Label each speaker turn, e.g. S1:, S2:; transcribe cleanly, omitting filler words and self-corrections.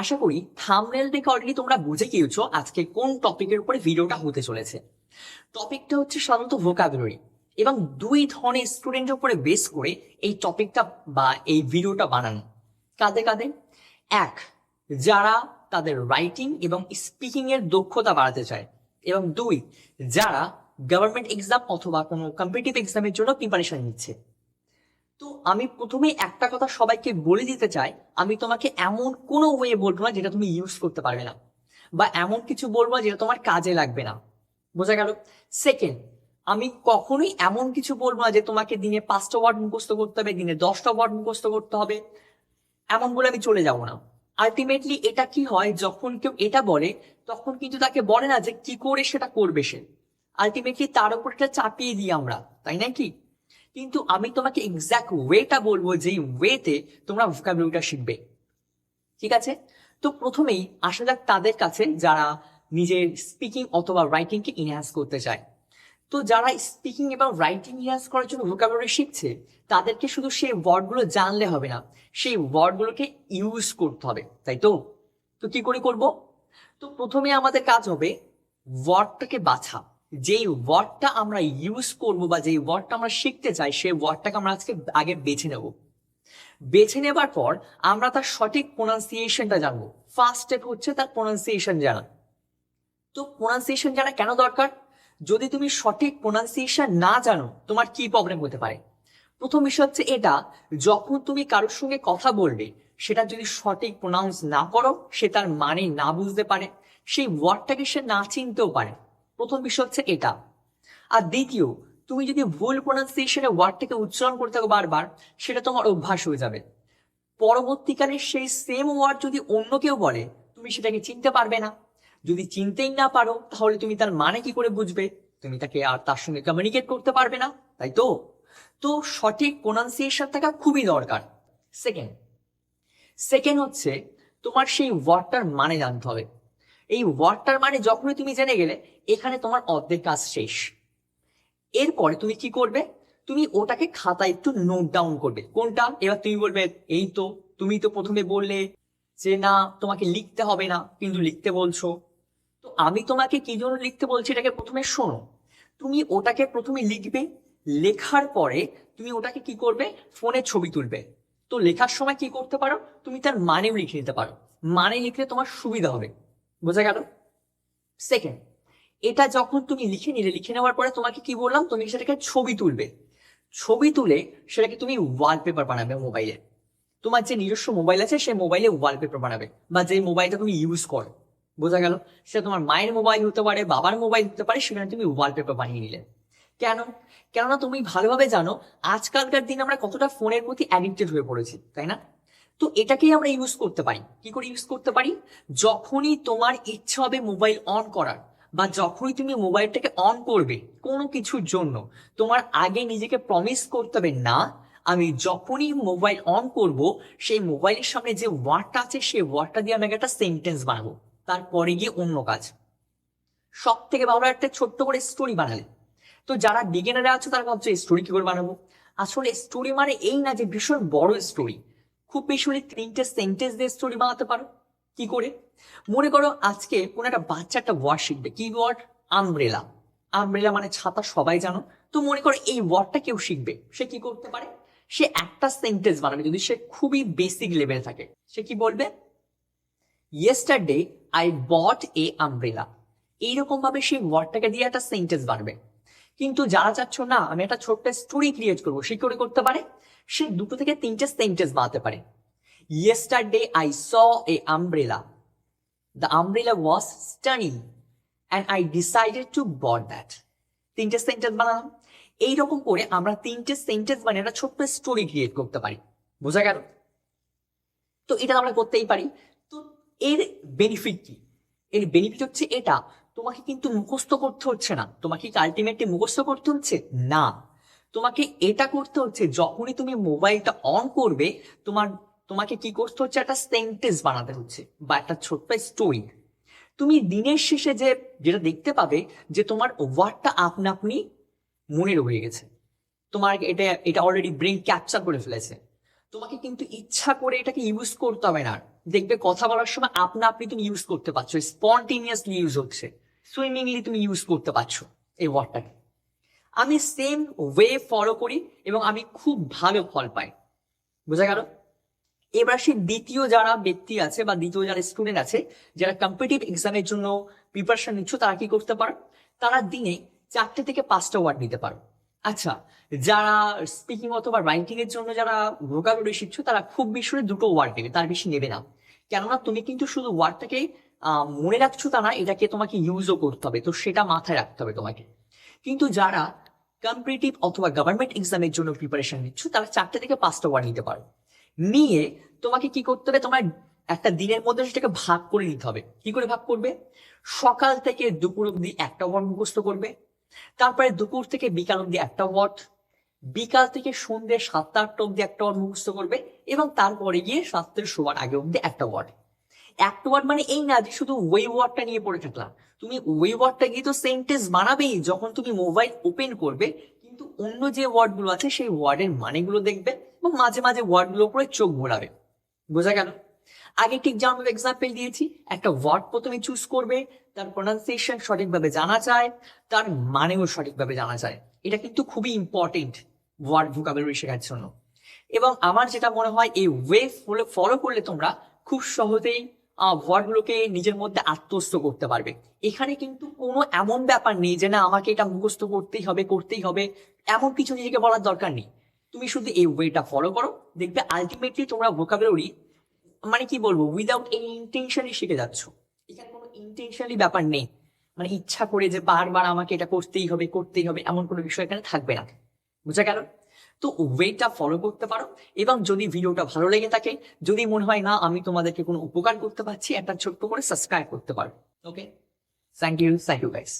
S1: আশা করি থাম্বনেল দেখে অলরেডি তোমরা বুঝে গিয়েছো আজকে কোন টপিকের উপরে ভিডিওটা হতে চলেছে। টপিকটা হচ্ছে সাধারণত ভোকাবুলারি, এবং দুই ধরনের স্টুডেন্টের উপরে বেস করে এই টপিকটা বা এই ভিডিওটা বানানো। কাদের কাদের? এক, যারা তাদের রাইটিং এবং স্পিকিং এর দক্ষতা বাড়াতে চায়, এবং দুই, যারা গভর্নমেন্ট এক্সাম অথবা কোনো কম্পিটিটিভ এক্সামের জন্য প্রিপারেশন নিচ্ছে। তো আমি প্রথমে একটা কথা সবাইকে বলে দিতে চাই, আমি তোমাকে এমন কোনো ওয়ে বলবো না যেটা তুমি ইউজ করতে পারবে না, বা এমন কিছু বলবো না যেটা তোমার কাজে লাগবে না। বোঝা গেল? সেকেন্ড, আমি কখনোই এমন কিছু বলবো না যে তোমাকে দিনে 5টা ওয়ার্ড মুখস্থ করতে হবে, দিনে 10টা ওয়ার্ড মুখস্থ করতে হবে, এমন বলে আমি চলে যাব না। আলটিমেটলি এটা কি হয়, যখন কেউ এটা বলে তখন কিন্তু তাকে বলে না যে কি করে সেটা করবে সে, আলটিমেটলি তার উপর এটা চাপিয়ে দিই আমরা, তাই না কি? কিন্তু আমি তোমাকে এক্সাক্ট ওয়েটা বলবো যেই ওয়েতে তোমরা ভোকাবুলারিটা শিখবে। ঠিক আছে? তো প্রথমেই আসা যাক তাদের কাছে যারা নিজের স্পিকিং অথবা রাইটিং কে ইনহ্যান্স করতে চায়। তো যারা স্পিকিং এবং রাইটিং ইনহ্যান্স করার জন্য ভোকাবুলারি শিখছে, তাদেরকে শুধু সেই ওয়ার্ডগুলো জানলে হবে না, সেই ওয়ার্ডগুলোকে ইউজ করতে হবে, তাই তো? তো কি করে করব? তো প্রথমে আমাদের কাজ হবে ওয়ার্ডটাকে বাছা। যেই ওয়ার্ডটা আমরা ইউজ করব বা যেই ওয়ার্ডটা আমরা শিখতে চাই, সেই ওয়ার্ডটাকে আমরা আজকে আগে বেছে নেব। বেছে নেবার পর আমরা তার সঠিক প্রোনাউন্সিয়েশনটা জানবো। ফার্স্ট স্টেপ হচ্ছে তার প্রোনাউন্সিয়েশন জানা। তো প্রোনাউন্সিয়েশন জানা কেন দরকার? যদি তুমি সঠিক প্রোনাউন্সিয়েশন না জানো, তোমার কি প্রবলেম হতে পারে? প্রথম বিষয় হচ্ছে এটা, যখন তুমি কারোর সঙ্গে কথা বলবে, সেটা যদি সঠিক প্রোনাউন্স না করো, সে তার মানে না বুঝতে পারে, সেই ওয়ার্ডটাকে সে না চিনতেও পারে। প্রথম বিষয় হচ্ছে এটা। আর দ্বিতীয়, তুমি যদি ভুল প্রোনাউন্সিয়েশনে ওয়ার্ডটাকে উচ্চারণ করতে থাকো বারবার, সেটা তোমার অভ্যাস হয়ে যাবে। পরবর্তীকালে সেই সেম ওয়ার্ড যদি অন্য কেউ বলে, তুমি সেটাকে চিনতে পারবে না। যদি চিনতেই না পারো, তাহলে তুমি তার মানে কি করে বুঝবে? তুমি তাকে আর তার সঙ্গে কমিউনিকেট করতে পারবে না, তাই তো? তো সঠিক প্রোনাউন্সিয়েশন থাকা খুবই দরকার। সেকেন্ড সেকেন্ড হচ্ছে তোমার সেই ওয়ার্ডটার মানে জানতে হবে। এই ওয়ার্ডটার মানে যখনই তুমি জেনে গেলে, এখানে তোমার অর্ধেক কাজ শেষ। এরপরে তুমি কি করবে? তুমি ওটাকে খাতায় একটু নোট ডাউন করবে। কোনটা? এবার তুমি বলবে, এই তো তুমি তো প্রথমে বললে যে না তোমাকে লিখতে হবে না, কিন্তু লিখতে বলছো। তো আমি তোমাকে কি জন্য লিখতে বলছি এটাকে প্রথমে শোনো। তুমি ওটাকে প্রথমে লিখবে, লেখার পরে তুমি ওটাকে কি করবে? ফোনে ছবি তুলবে। তো লেখার সময় কি করতে পারো, তুমি তার মানেও লিখে নিতে পারো। মানে লিখলে তোমার সুবিধা হবে। বোঝা গেল? সেকেন্ড, এটা যখন তুমি লিখে নিলে, লিখে নেওয়ার পরে তোমাকে কি বললাম, তুমি সেটাকে ছবি তুলবে। ছবি তুলে সেটাকে তুমি ওয়ালপেপার বানাবে মোবাইলে। তোমার যে নিজস্ব মোবাইল আছে সেই মোবাইলে ওয়ালপেপার বানাবে, বা যে মোবাইলটা তুমি ইউজ করো। বোঝা গেল? সেটা তোমার মায়ের মোবাইল হতে পারে, বাবার মোবাইল হতে পারে, সেখানে তুমি ওয়ালপেপার বানিয়ে নিলে। কেন? কেননা তুমি ভালোভাবে জানো আজকালকার দিন আমরা কতটা ফোনের প্রতি অ্যাডিক্টেড হয়ে পড়েছি, তাই না? তো এটাকেই আমরা ইউজ করতে পারি। কি করে ইউজ করতে পারি? যখনই তোমার ইচ্ছা হবে মোবাইল অন করার, বা যখনই তুমি মোবাইলটাকে অন করবে কোনো কিছুর জন্য, তোমার আগে নিজেকে প্রমিস করতে হবে, না আমি যখনই মোবাইল অন করব, সেই মোবাইলের সামনে যে ওয়ার্ডটা আছে সেই ওয়ার্ডটা দিয়ে আমি একটা সেন্টেন্স বানাবো, তারপরে গিয়ে অন্য কাজ। সব থেকে ভালো একটা ছোট্ট করে স্টোরি বানালে। তো যারা বিগিনারে আছে তারা ভাবছে স্টোরি কি করে বানাবো। আসলে স্টোরি মানে এই না যে ভীষণ বড় স্টোরি, খুব বেশি হলে 3টে সেন্টেন্স দিয়ে স্টোরি বানাতে পারো। কি করে? মনে করো আজকে কোন একটা বাচ্চা একটা ওয়ার্ড শিখবে। কি ওয়ার্ড? আমব্রেলা। আমব্রেলা মানে ছাতা, সবাই জানো। তো মনে করো এই ওয়ার্ডটা কেউ শিখবে, সে কি করতে পারে? সে একটা সেন্টেন্স বানাবে, যদি সে খুবই বেসিক লেভেল থাকে। সে কি বলবে? Yesterday I bought A umbrella. এইরকম ভাবে সেই ওয়ার্ডটাকে দিয়ে একটা সেন্টেন্স বানাবে। কিন্তু যারা চাচ্ছ না আমি একটা ছোট্ট স্টোরি ক্রিয়েট করবো, সে করে করতে পারে, সে 2 থেকে 3টে সেন্টেন্স বানাতে পারে। Yesterday I saw a umbrella, the umbrella was stunning and I decided to bought that. 3টে সেন্টেন্স বানালাম। এইরকম করে আমরা 3টে সেন্টেন্স বানিয়ে একটা ছোট্ট স্টোরি ক্রিয়েট করতে পারি। বোঝা গেল? তো এটা আমরা করতেই পারি। তো এর বেনিফিট কি? এর বেনিফিট হচ্ছে এটা, তোমাকে কিন্তু মুখস্থ করতে হচ্ছে না। তোমাকে কি আলটিমেটলি মুখস্থ করতে হচ্ছে না, তোমাকে এটা করতে হচ্ছে যখনই তুমি মোবাইলটা অন করবে, তোমার তোমাকে কি করতে হচ্ছে? একটা সেন্টেন্স বানাতে হচ্ছে বা একটা ছোট্ট স্টোরি। তুমি দিনের শেষে যেটা দেখতে পাবে, যে তোমার ওয়ার্ডটা আপনা আপনি মনে রয়ে গেছে। তোমার এটা এটা অলরেডি ব্রেন ক্যাপচার করে ফেলেছে। তোমাকে কিন্তু ইচ্ছা করে এটাকে ইউজ করতে হবে না। দেখবে কথা বলার সময় আপনা আপনি তুমি ইউজ করতে পারছো, স্পন্টেনিয়াসলি ইউজ হচ্ছে, সুইমিংলি তুমি ইউজ করতে পারছো এই ওয়ার্ডটাকে। আমি সেম ওয়ে ফলো করি এবং আমি খুব ভালো ফল পাই। বোঝা গেল? এবার সেই দ্বিতীয় যারা ব্যক্তি আছে বা দ্বিতীয় যারা স্টুডেন্ট আছে যারা কম্পিটিটিভ এক্সামের জন্য প্রিপারেশন নিচ্ছ, তারা কি করতে পারো, তারা দিনে 4টে থেকে 5টা ওয়ার্ড নিতে পারো। আচ্ছা, যারা স্পিকিং অথবা রাইটিং এর জন্য যারা ভোকাবুলারি শিখছো, তারা খুব বেশি হলে 2টো ওয়ার্ড নেবে, তার বেশি নেবে না। কেননা তুমি কিন্তু শুধু ওয়ার্ডটাকে মনে রাখছো তা না, এটাকে তোমাকে ইউজও করতে হবে, তো সেটা মাথায় রাখতে হবে তোমাকে। কিন্তু যারা কম্পিটিটিভ অথবা গভর্নমেন্ট এক্সামের জন্য প্রিপারেশন নিচ্ছ, তারা 4টে থেকে 5টা ওয়ার্ড নিতে পারো। নিয়ে তোমাকে কি করতে হবে, তোমার একটা দিনের মধ্যে সেটাকে ভাগ করে নিতে হবে। কি করে ভাগ করবে? সকাল থেকে দুপুর অব্দি একটা ওয়ার্ড মুখস্থ করবে, তারপরে দুপুর থেকে বিকাল অব্দি একটা ওয়ার্ড, বিকাল থেকে সন্ধ্যে 7টা 8টা অব্দি একটা ওয়ার্ড মুখস্থ করবে, এবং তারপরে গিয়ে 7টার শোবার আগে অব্দি একটা ওয়ার্ড। একটা ওয়ার্ড মানে এই না যে শুধু ওই ওয়ার্ডটা নিয়ে পড়ে থাকলাম, তুমি ওই ওয়ার্ডটা গিয়ে তো সেন্টেন্স বানাবেই যখন তুমি মোবাইল ওপেন করবে, কিন্তু অন্য যে ওয়ার্ড গুলো আছে সেই ওয়ার্ডের মানেগুলো দেখবে এবং মাঝে মাঝে ওয়ার্ড গুলোর উপরে চোখ ঘোরাবে। বোঝা গেল? আগে ঠিক যেমন এক্সাম্পল দিয়েছি, একটা ওয়ার্ড প্রথমে চুজ করবে, তার প্রোনাউন্সিয়েশন সঠিকভাবে জানা যায়, তার মানেও সঠিকভাবে জানা যায়। এটা কিন্তু খুবই ইম্পর্টেন্ট ওয়ার্ড ভোকাবুলারি শেখার জন্য। এবং আমার যেটা মনে হয়, এই ওয়ে ফলো করলে তোমরা খুব সহজেই ওয়ার্ড গুলোকে নিজের মধ্যে আত্মস্থ করতে পারবে। এখানে কিন্তু কোনো এমন ব্যাপার নেই যে না আমাকে এটা মুখস্থ করতেই হবে, এমন কিছু নিজেকে বলার দরকার নেই। তুমি শুধু এই ওয়েটা ফলো করো, দেখবে আলটিমেটলি তোমরা ভোকাবুলারি মানে কি বলবো, উইদাউট এনি ইন্টেনশনই শিখে যাচ্ছ। এখানে কোনো ইন্টেনশনালি ব্যাপার নেই, মানে ইচ্ছা করে যে বারবার আমাকে এটা করতেই হবে এমন কোনো বিষয় এখানে থাকবে না। বুঝা গেল? তো ওয়েটা ফলো করতে পারো, এবং যদি ভিডিওটা ভালো লেগে থাকে, যদি মনে হয় না আমি তোমাদেরকে কোনো উপকার করতে পারছি, একটা ছোট্ট করে সাবস্ক্রাইব করতে পারো। ওকে, থ্যাংক ইউ গাইস।